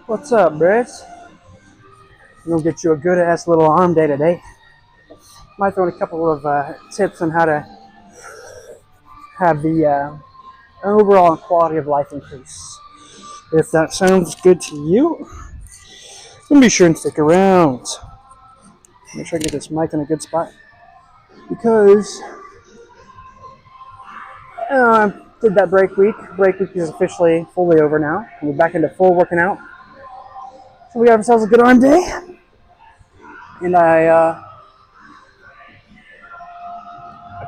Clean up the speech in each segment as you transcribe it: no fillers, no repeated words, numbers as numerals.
What's up, Brits? I'm gonna get you a good ass little arm day today. Might throw in a couple of tips on how to have the overall quality of life increase. If that sounds good to you, then be sure and stick around. Make sure I get this mic in a good spot because I did that break week. Break week is officially fully over now. We're back into full working out. So we got ourselves a good arm day, and I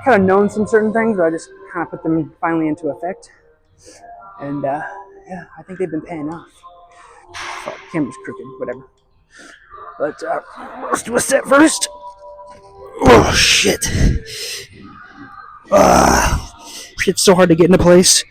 kind of known some certain things, but I just kind of put them finally into effect. And yeah, I think they've been paying off. Oh, camera's crooked, whatever. But let's do a set first. Oh shit! It's so hard to get into place.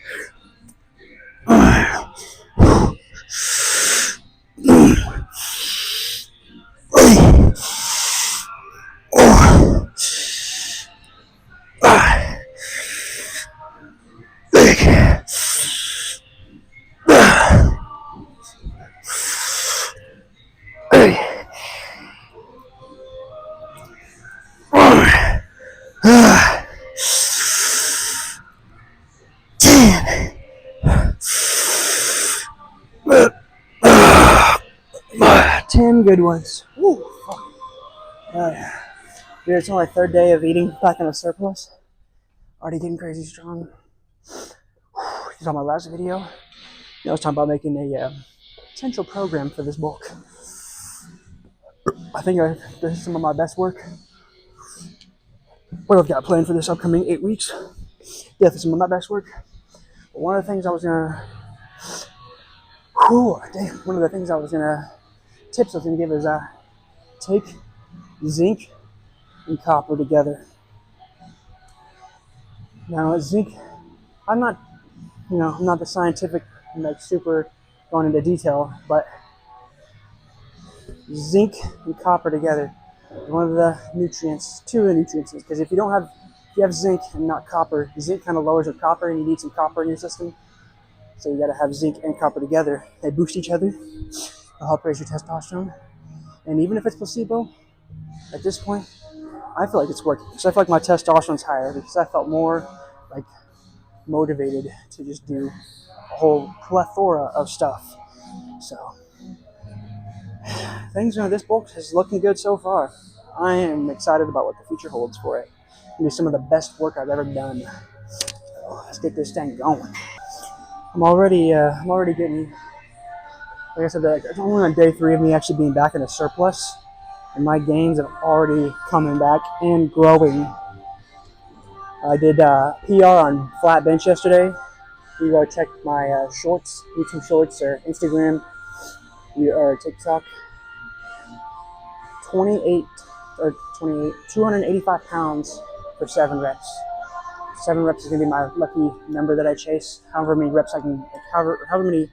Ten good ones. Woo, fuck. Dude, it's only my third day of eating back in a surplus. Already getting crazy strong. You saw my last video. I was talking about making a potential program for this bulk. I think this is some of my best work. What I've got planned for this upcoming 8 weeks. Definitely some of my best work. But one of the things I was gonna tips I was gonna give is take zinc and copper together. Now zinc, I'm not the scientific, like super going into detail, but zinc and copper together is one of the nutrients, two of the nutrients, because if you have zinc and not copper, zinc kind of lowers your copper and you need some copper in your system. So you gotta have zinc and copper together. They boost each other. They'll help raise your testosterone. And even if it's placebo, at this point, I feel like it's working. So I feel like my testosterone's higher because I felt more like motivated to just do a whole plethora of stuff. So things in this bulk is looking good so far. I am excited about what the future holds for it. It'll be some of the best work I've ever done. So let's get this thing going. I'm already getting, like I said, it's only on day 3 of me actually being back in a surplus, and my gains have already coming back and growing. I did PR on flat bench yesterday. You go check my shorts, YouTube shorts or Instagram or TikTok. 285 pounds for 7 reps. 7 reps is gonna be my lucky number that I chase. However many reps I can, how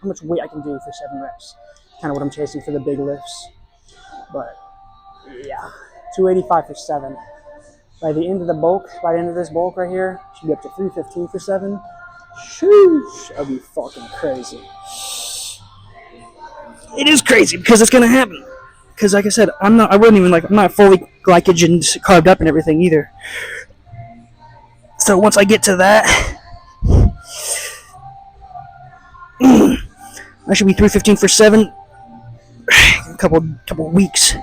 much weight I can do for 7 reps. Kind of what I'm chasing for the big lifts. But yeah, 285 for 7. By the end of this bulk right here, should be up to 315 for 7. Sheesh, that'd be fucking crazy. It is crazy because it's gonna happen. Because like I said, I'm not fully glycogen carved up and everything either. So once I get to that, I should be 315 for 7 in a couple weeks.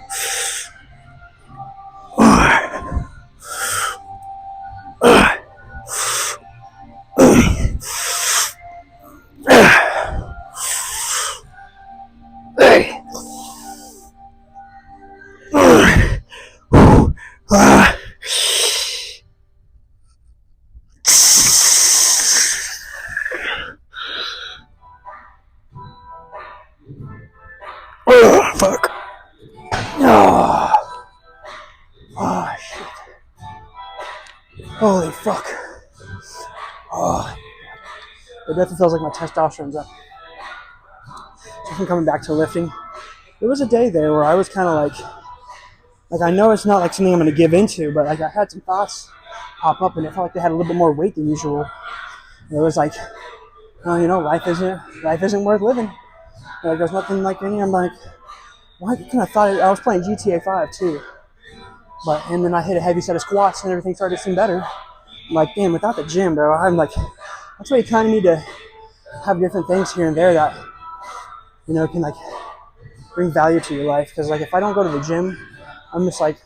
Fuck. Oh, shit. Holy fuck. Oh. It definitely feels like my testosterone's up. So from coming back to lifting, there was a day there where I was kind of like I know it's not like something I'm going to give into, but like I had some thoughts pop up and it felt like they had a little bit more weight than usual. And it was like, oh, life isn't worth living. Like there's nothing like any. I'm like, why? Kind of thought I was playing GTA 5 too, and then I hit a heavy set of squats and everything started to seem better. I'm like, damn, without the gym, bro, I'm like, that's why you kind of need to have different things here and there that can like bring value to your life. Because like if I don't go to the gym, I'm just like,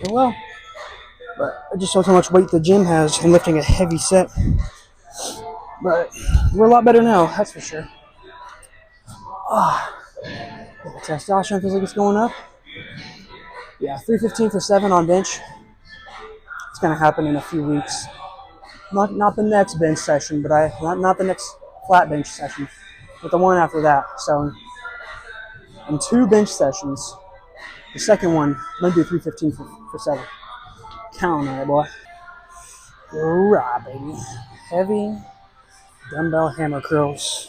oh, well, but I just saw how much weight the gym has in lifting a heavy set. But we're a lot better now, that's for sure. The testosterone feels like it's going up. Yeah, 315 for 7 on bench. It's gonna happen in a few weeks. Not the next bench session, but not the next flat bench session, but the one after that. So in 2 bench sessions, the second one, I'm gonna do 315 for 7. Count on it, boy. Hoorah, baby. Heavy dumbbell hammer curls.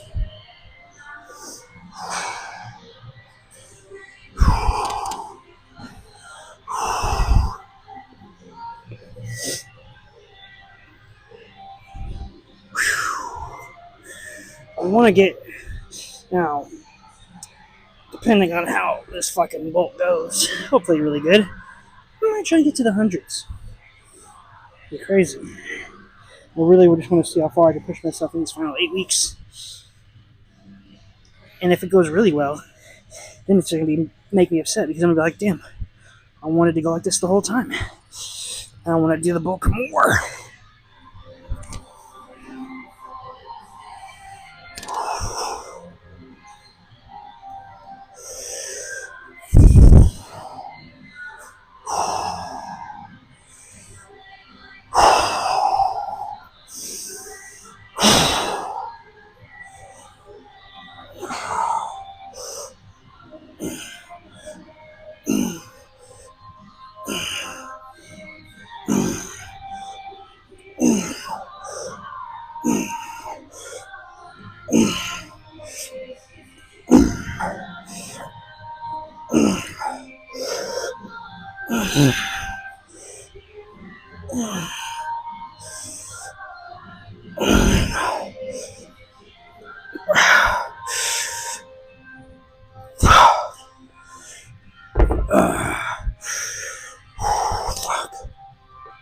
I want to get, now, depending on how this fucking bolt goes, hopefully really good, I might try to get to the hundreds. You're crazy. I really would just want to see how far I can push myself in these final 8 weeks. And if it goes really well, then it's going to make me upset because I'm going to be like, damn, I wanted to go like this the whole time. And I want to do the bulk more.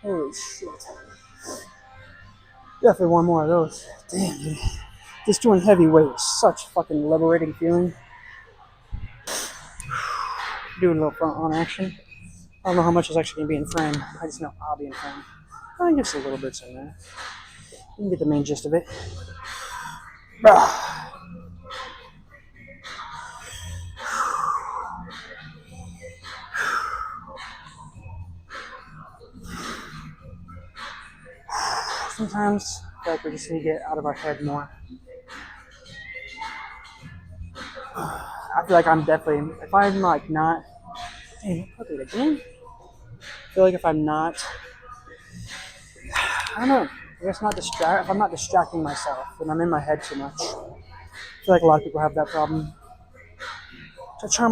Holy shit. Definitely want more of those. Damn, dude. Just doing heavy weight is such a fucking liberating feeling. Doing a little front on action. I don't know how much is actually going to be in frame. I just know I'll be in frame. I guess a little bit's in there. You can get the main gist of it. Sometimes I feel like we just need to get out of our head more. I feel like I'm definitely, if I'm like not, dang, I'll do it again. I feel like if I'm not, I don't know, I guess if I'm not distracting myself, then I'm in my head too much. I feel like a lot of people have that problem. So I try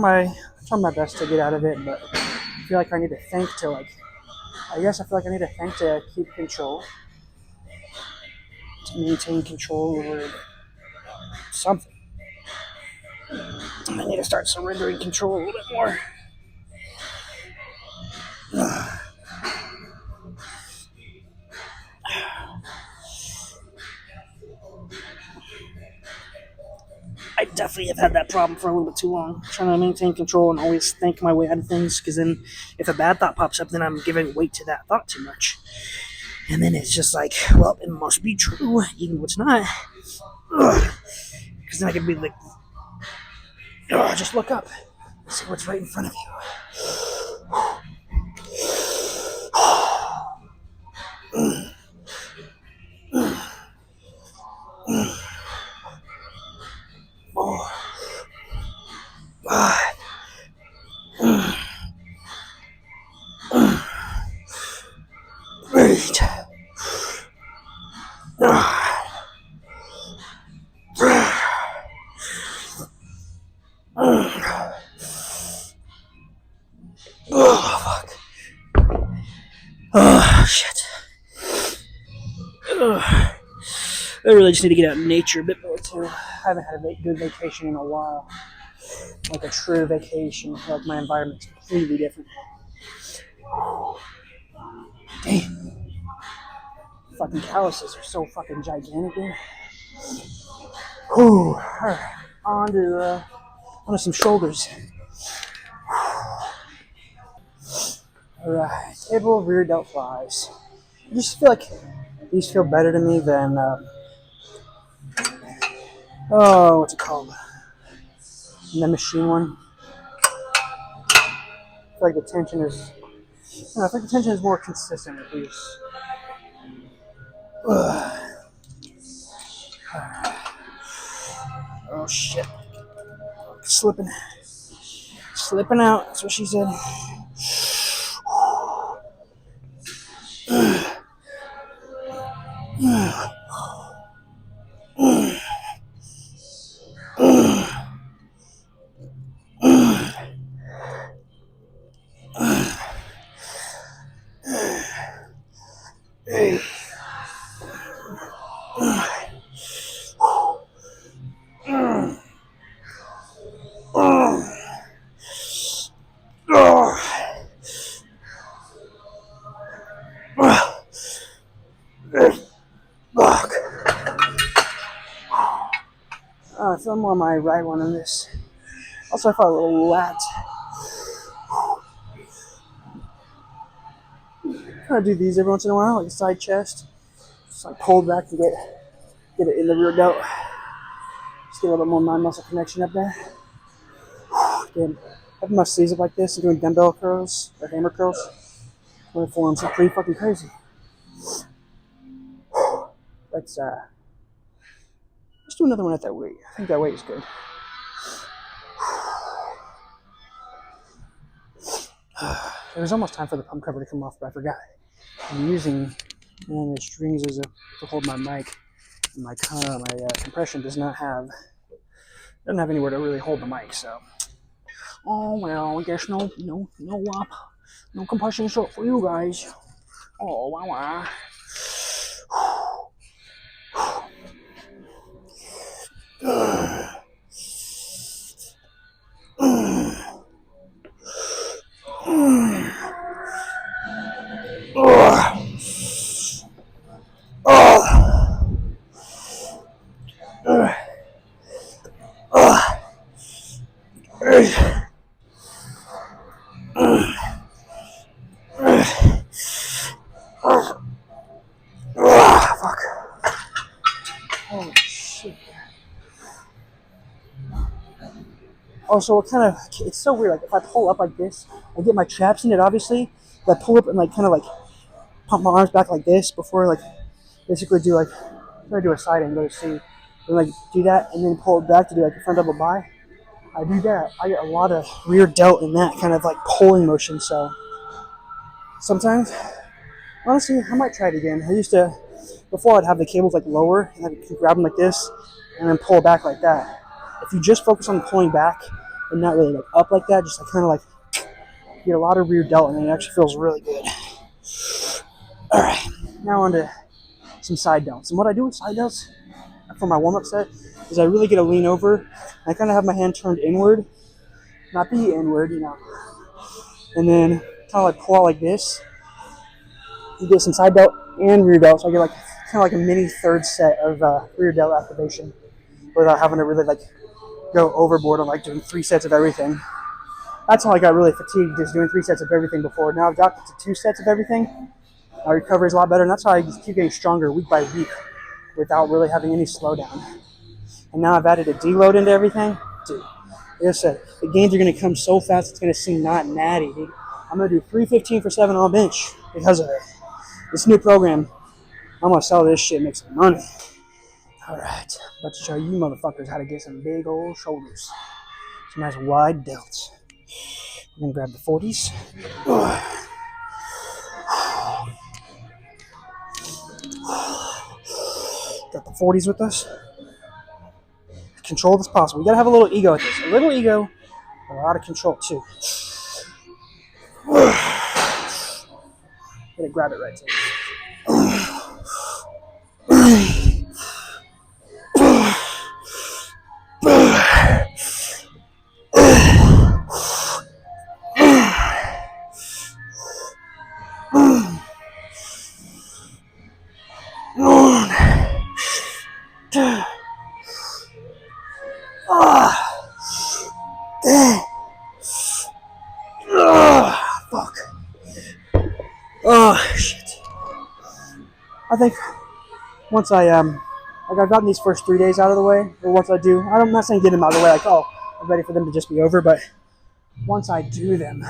my best to get out of it, but I feel like I need to think to like, I guess I feel like I need to think to keep control. To maintain control over something. I need to start surrendering control a little bit more. I definitely have had that problem for a little bit too long, trying to maintain control and always think my way out of things, because then if a bad thought pops up, then I'm giving weight to that thought too much. And then it's just like, well, it must be true, even though it's not. Because then I can be like, just look up, see what's right in front of you. There really just need to get out in nature a bit more too. I haven't had a good vacation in a while. Like a true vacation. Like my environment's completely different. Damn. Fucking calluses are so fucking gigantic, dude. Whew. Alright. Onto some shoulders. Alright. Table rear delt flies. I just feel like these feel better to me than what's it called? The machine one. I feel like the tension is I think the tension is more consistent at least. Oh shit. Slipping out, that's what she said. Hey. I feel more on my right one on this. Also, I felt a little lat. Kind of do these every once in a while, like a side chest. Just like pull back to get it in the rear delt. Just get a little bit more mind muscle connection up there. Again, having my sleeves up like this and doing dumbbell curls or hammer curls, my forms are pretty fucking crazy. Let's do another one at that weight. I think that weight is good. It was almost time for the pump cover to come off, but I forgot. I'm using the strings to hold my mic. And my compression doesn't have anywhere to really hold the mic, so. Oh well, I guess no compression short for you guys. Oh wow. Fuck. Holy shit. Also, it's so weird. Like, if I pull up like this, I get my traps in it, obviously. But I pull up and, like, kind of, like, pump my arms back like this before, like, basically do, like, try to do a side angle to see. And, like, do that and then pull it back to do, like, a front double bi. I do that. I get a lot of rear delt in that kind of, like, pulling motion, so. Sometimes, honestly, I might try it again. I used to, before I'd have the cables, like, lower, and I'd grab them like this, and then pull back like that. If you just focus on pulling back and not really like up like that, just like kind of like get a lot of rear delt, and it actually feels really good. All right, now on to some side delts. And what I do with side delts for my warm-up set is I really get a lean over. And I kind of have my hand turned inward, not the inward, and then kind of like pull out like this. You get some side delt and rear delt, so I get like kind of like a mini third set of rear delt activation without having to really like go overboard on like doing 3 sets of everything. That's how I got really fatigued, just doing 3 sets of everything before. Now I've got to 2 sets of everything. My recovery is a lot better, and that's how I just keep getting stronger week by week without really having any slowdown. And now I've added a deload into everything. Dude, like I said, the gains are going to come so fast it's going to seem not natty, dude. I'm going to do 315 for 7 on bench because of it. This new program, I'm going to sell this shit, make some money. Alright, about to show you motherfuckers how to get some big old shoulders. Some nice wide delts. I'm gonna grab the 40s. Got the 40s with us. Control as possible. We gotta have a little ego with this. A little ego, but a lot of control too. Gotta grab it right there. Dang. Fuck. Oh shit. I think once I've gotten these first 3 days out of the way, or once I do, I'm not saying get them out of the way, like, oh, I'm ready for them to just be over, but once I do them,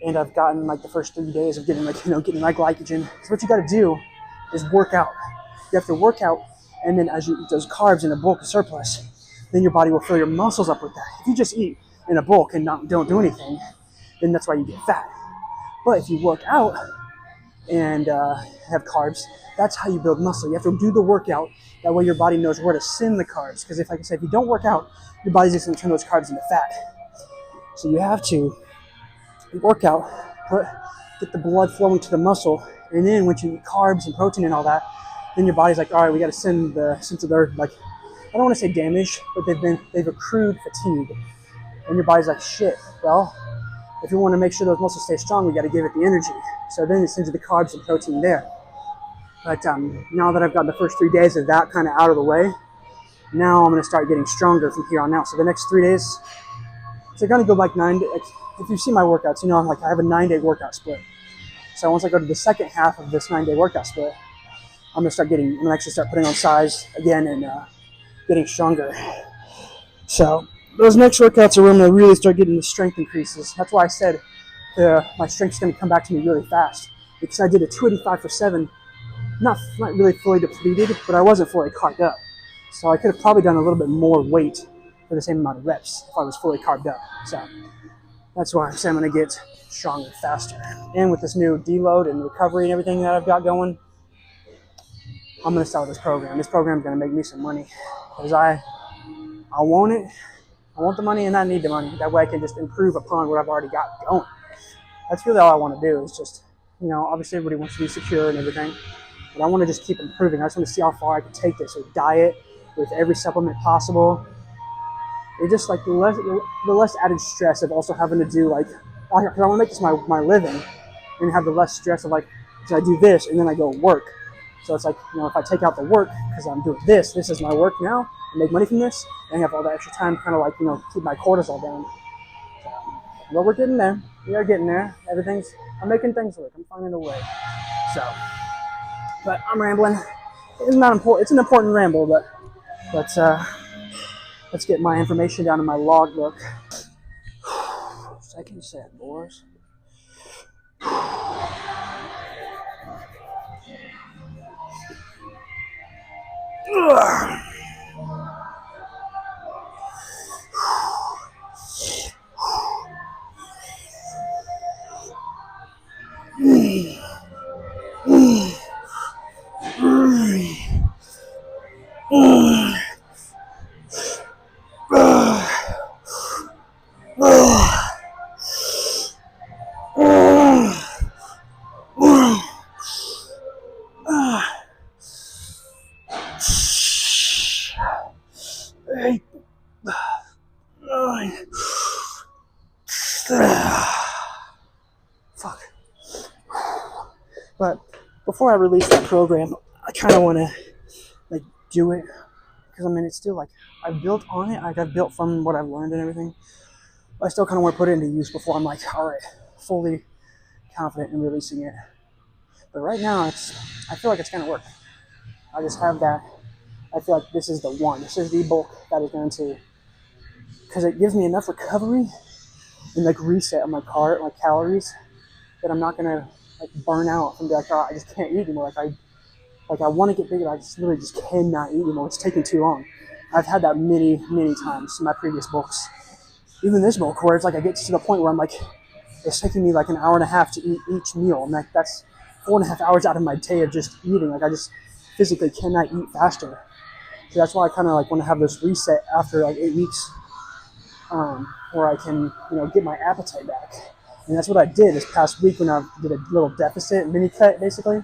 and I've gotten like the first 3 days of getting getting my glycogen, so what you gotta do is work out. You have to work out, and then as you eat those carbs in a bulk of surplus, then your body will fill your muscles up with that. If you just eat in a bulk and don't do anything, then that's why you get fat. But if you work out and have carbs, that's how you build muscle. You have to do the workout. That way your body knows where to send the carbs. Because like I said, if you don't work out, your body's just going to turn those carbs into fat. So you have to work out, get the blood flowing to the muscle, and then once you eat carbs and protein and all that, then your body's like, all right, we got to send the sense of their, like, I don't want to say damage, but they've accrued fatigue, and your body's like, shit. Well, if you want to make sure those muscles stay strong, we got to give it the energy. So then it sends you the carbs and protein there. But now that I've got the first 3 days of that kind of out of the way, now I'm going to start getting stronger from here on out. So the next 3 days, so I'm going to go like 9 days. If you see my workouts, you know I have a 9-day workout split. So once I go to the second half of this 9-day workout split, I'm going to actually start putting on size again and getting stronger. So those next workouts are where I'm going to really start getting the strength increases. That's why I said my strength's going to come back to me really fast, because I did a 285 for 7, not really fully depleted, but I wasn't fully carved up. So I could have probably done a little bit more weight for the same amount of reps if I was fully carved up. So that's why I'm going to get stronger faster. And with this new deload and recovery and everything that I've got going, I'm going to start this program. This program is going to make me some money, because I want it. I want the money and I need the money. That way I can just improve upon what I've already got going. That's really all I want to do, is just, obviously everybody wants to be secure and everything, but I want to just keep improving. I just want to see how far I can take this with diet, with every supplement possible. It's just like the less added stress of also having to do, like, because I want to make this my living and have the less stress of, like, because I do this and then I go work. So it's like, if I take out the work because I'm doing this is my work now, and make money from this, and I have all that extra time kind of like, keep my cortisol down. So, but we're getting there. We are getting there. I'm making things work. I'm finding a way. So, but I'm rambling. It's not important. It's an important ramble, but let's get my information down in my logbook. Second set, boys. Fuck. But before I release that program, I kind of want to do it, because it's still I've built on it. I've built from what I've learned and everything. But I still kind of want to put it into use before I'm all right, fully confident in releasing it. But right now, I feel like it's going to work. I just have that. I feel like this is the one. This is the bulk that is going to, because it gives me enough recovery and reset on my calories that I'm not going to burn out and be like, oh, I just can't eat anymore. I want to get bigger. I just literally just cannot eat anymore. It's taking too long. I've had that many times in my previous bulks. Even this bulk, where it's I get to the point where I'm it's taking me an hour and a half to eat each meal. And that's 4.5 hours out of my day of just eating. I just physically cannot eat faster. So that's why I kind of want to have this reset after 8 weeks, where I can, get my appetite back. And that's what I did this past week when I did a little deficit mini cut, basically.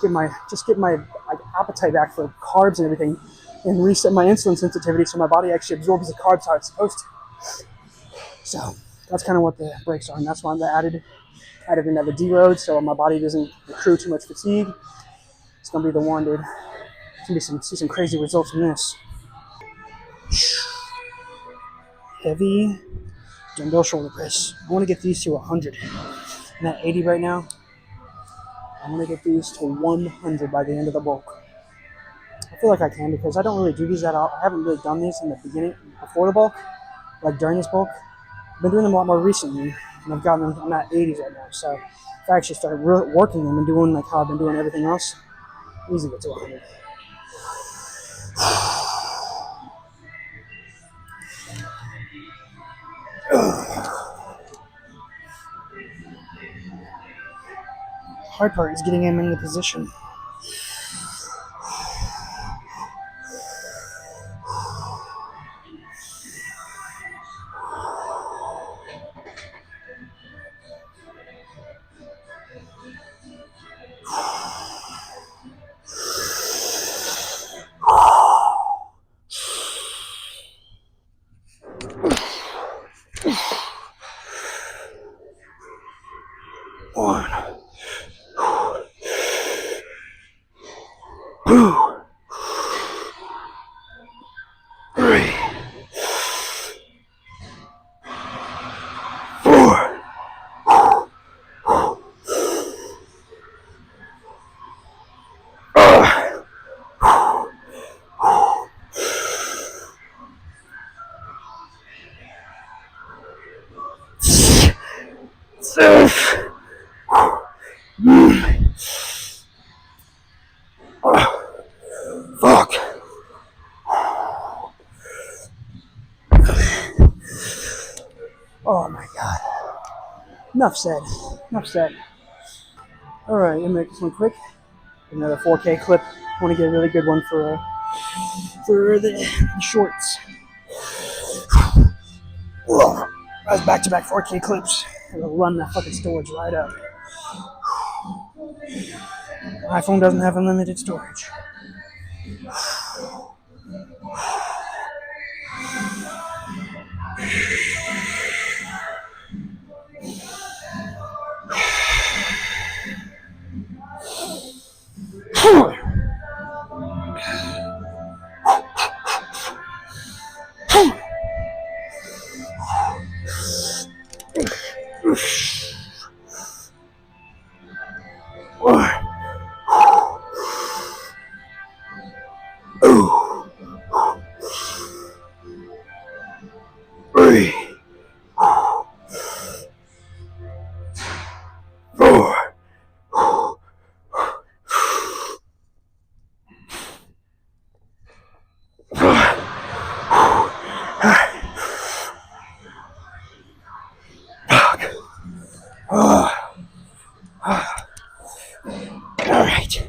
Get my appetite back for carbs and everything, and reset my insulin sensitivity so my body actually absorbs the carbs how it's supposed to. So that's kind of what the breaks are, and that's why I added another deload so my body doesn't accrue too much fatigue. gonna be the one, dude. It's gonna be see some crazy results from this. Heavy dumbbell shoulder press. I want to get these to 100. I'm at 80 right now. I want to get these to 100 by the end of the bulk. I feel like I can because I don't really do these that often. I haven't really done these in the beginning, before the bulk, like during this bulk. I've been doing them a lot more recently, and I've gotten them. I'm at 80s right now, so if I actually started working them and doing like how I've been doing everything else, easily get to 100. Hard part is getting him in the position. One, two, three, 4. Fuck. Oh my god. Enough said. Enough said. Alright, I'm gonna make this one quick. Another 4K clip. I want to get a really good one for the shorts. That's back-to-back 4K clips. It'll run that fucking storage right up. My iPhone doesn't have unlimited storage. Three, 4. Alright.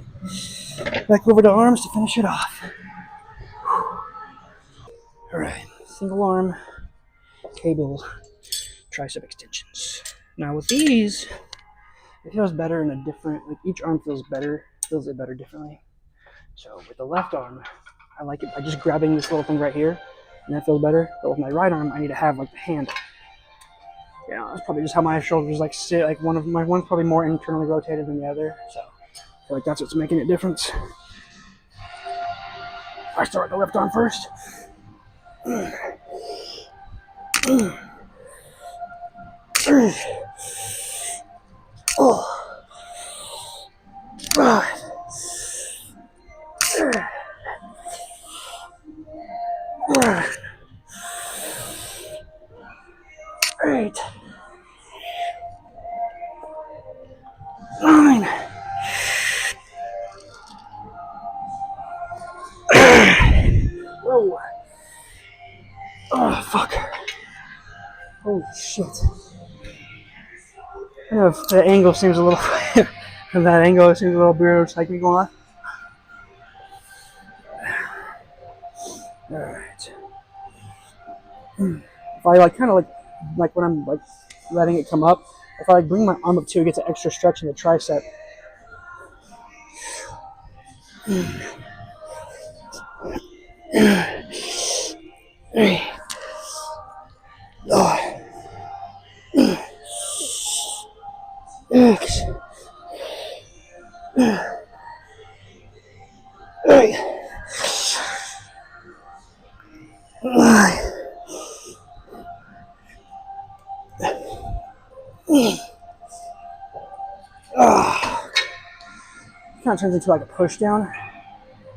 Back over to arms to finish it off. Alright. Single arm cable tricep extensions. Now with these, it feels better in a different, like each arm feels it better differently. So with the left arm, I like it by just grabbing this little thing right here, and that feels better. But with my right arm, I need to have like the hand. Yeah, that's probably just how my shoulders like sit. Like one's probably more internally rotated than the other. So I feel like that's what's making a difference. I start with the left arm first. Eight, 9. Whoa. Oh, fuck. Holy shit. I know if the angle seems a little, from that angle it seems a little weird, it's like me going on. Alright. If I like kind of like when I'm like letting it come up, if I like bring my arm up too, it gets an extra stretch in the tricep. turns into like a push down.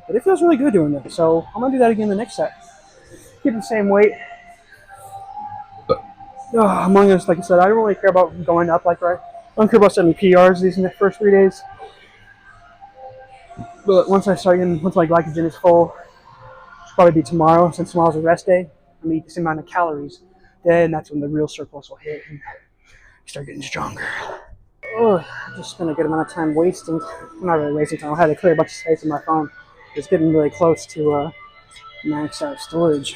But it feels really good doing this. So I'm gonna do that again the next set. Keep the same weight. Among us, like I said, I don't really care about going up like right. I don't care about setting PRs these first 3 days. But once my glycogen is full, it'll probably be tomorrow, since tomorrow's a rest day. I'm gonna eat the same amount of calories. Then that's when the real surplus will hit and start getting stronger. Oh, just spent a good amount of time wasting. I'm not really wasting time. I had to clear a bunch of space in my phone. It's getting really close to max out storage.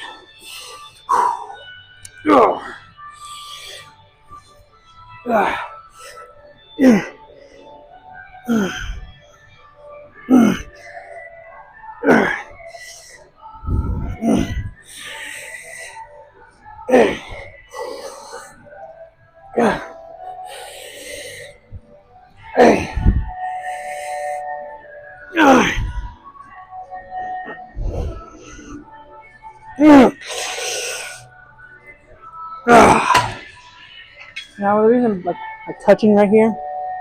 Now the reason I'm like touching right here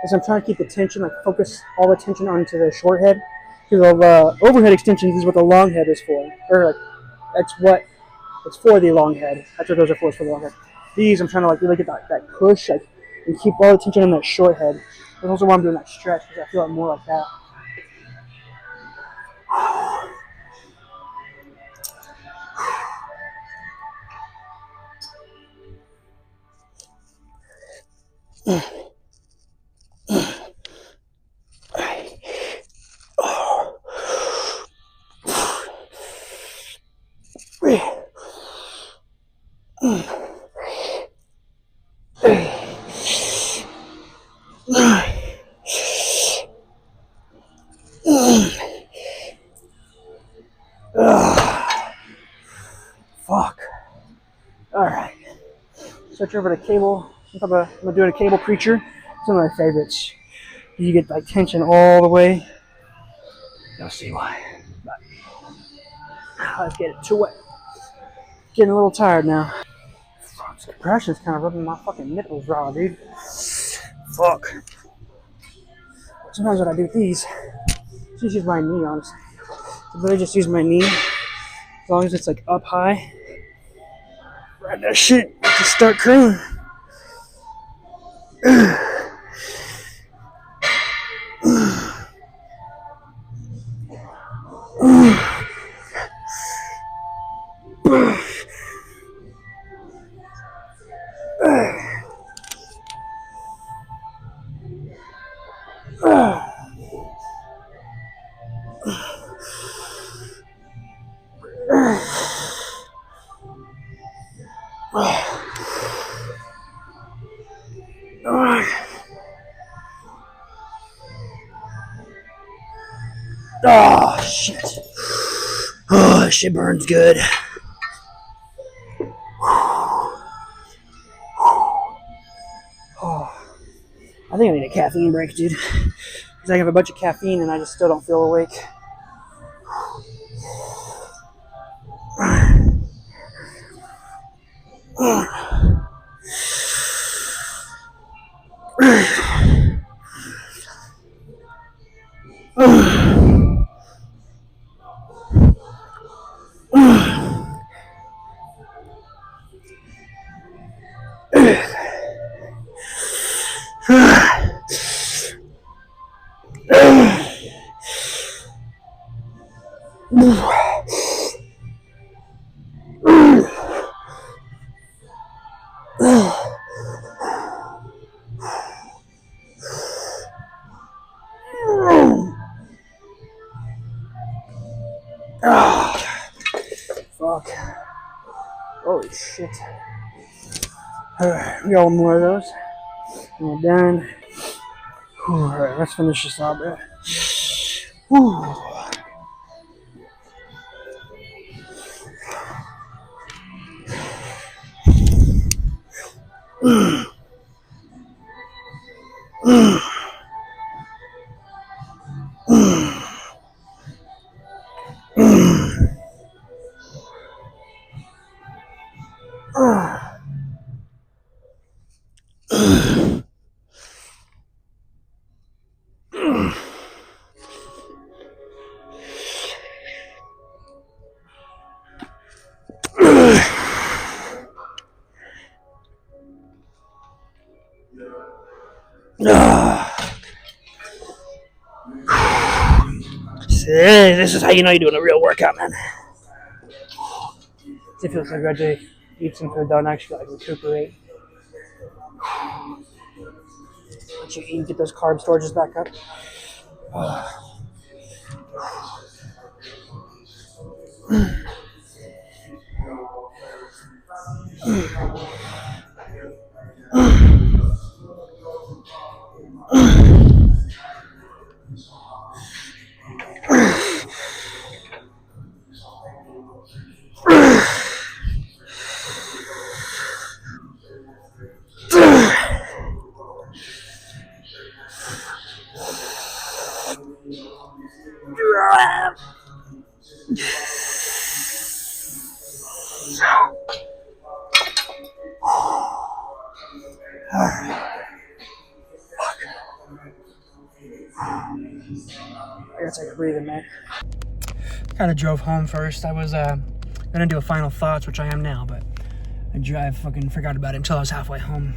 is I'm trying to keep the tension, like focus all the tension onto the short head. Because the overhead extensions is what the long head is for. Or like that's what it's for, the long head. That's what those are for the long head. These I'm trying to like really get that push, like, and keep all the tension on that short head. That's also why I'm doing that stretch, because I feel it more like that. Fuck. Alright. Switch over to cable. I'm gonna do it a cable preacher. It's one of my favorites. You get like tension all the way. You'll see why. But let's get it to it. Getting a little tired now. This compression's kind of rubbing my fucking nipples raw, dude. Fuck. Sometimes when I do these, I just use my knee, honestly. I really just use my knee. As long as it's like up high. Ride that shit. Just start curling. Oh, shit. Oh, that shit burns good. Oh, I think I need a caffeine break, dude. Because I have a bunch of caffeine and I just still don't feel awake. Fuck. Holy shit. Alright, we got one more of those. And we're done. Alright, let's finish this up, bro. This is how you know you're doing a real workout, man. It feels so good to eat some food though and actually like recuperate. Once you eat and get those carb storages back up. I gotta take a breather, man. Kind of drove home first. I was gonna do a final thoughts, which I am now, but I fucking forgot about it until I was halfway home.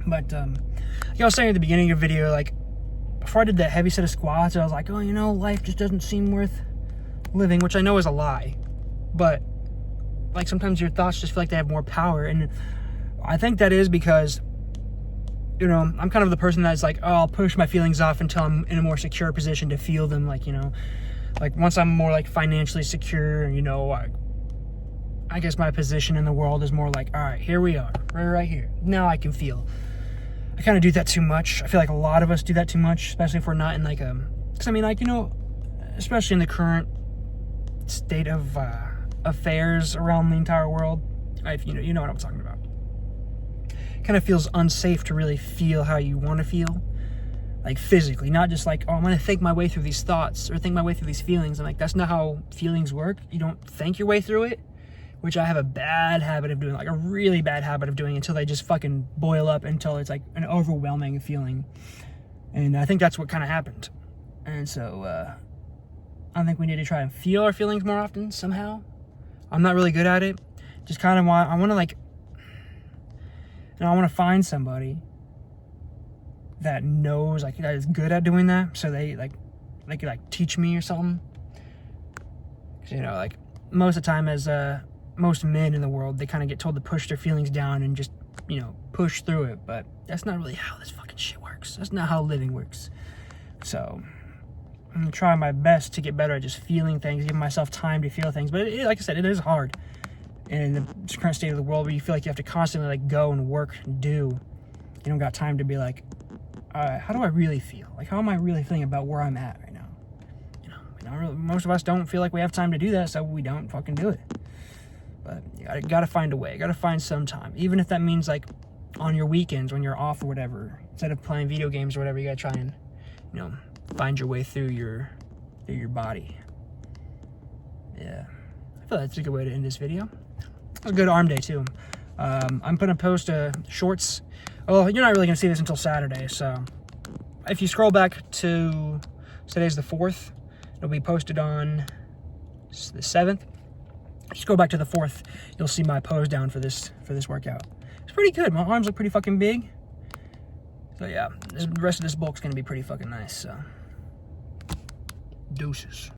But like I was saying at the beginning of the video, like before I did that heavy set of squats, I was like, oh, you know, life just doesn't seem worth living, which I know is a lie. But like sometimes your thoughts just feel like they have more power, and I think that is because, you know, I'm kind of the person that's like, oh, I'll push my feelings off until I'm in a more secure position to feel them. Like, you know, like once I'm more like financially secure, you know, I guess my position in the world is more like, all right, here we are, right here. Now I can feel. I kind of do that too much. I feel like a lot of us do that too much, especially if we're not in like a, because I mean, like, you know, especially in the current state of affairs around the entire world, you know what I'm talking about. Kind of feels unsafe to really feel how you want to feel, like physically, not just like, oh, I'm going to think my way through these thoughts or think my way through these feelings. I'm like, that's not how feelings work. You don't think your way through it, which I have a bad habit of doing, like a really bad habit of doing, until they just fucking boil up until it's like an overwhelming feeling. And I think that's what kind of happened. And so I think we need to try and feel our feelings more often somehow. I'm not really good at it. Just kind of want, I want to like, and I want to find somebody that knows, like, that is good at doing that, so they could like teach me or something. 'Cause, you know, like most of the time, as most men in the world, they kind of get told to push their feelings down and just, you know, push through it. But that's not really how this fucking shit works. That's not how living works. So I'm gonna try my best to get better at just feeling things, giving myself time to feel things. But like I said, it is hard in the current state of the world, where you feel like you have to constantly like go and work and do. You don't got time to be like, how do I really feel? Like, how am I really feeling about where I'm at right now? You know, most of us don't feel like we have time to do that, so we don't fucking do it. But you gotta find a way. You gotta find some time, even if that means like on your weekends when you're off or whatever. Instead of playing video games or whatever, you gotta try and, you know, find your way through your body. Yeah, I feel that's a good way to end this video. It was a good arm day too. I'm gonna post shorts. Well, you're not really gonna see this until Saturday, so if you scroll back to today's the 4th, it'll be posted on the 7th. If you scroll back to the 4th, you'll see my pose down for this workout. It's pretty good. My arms look pretty fucking big. So yeah, the rest of this bulk's gonna be pretty fucking nice. So deuces.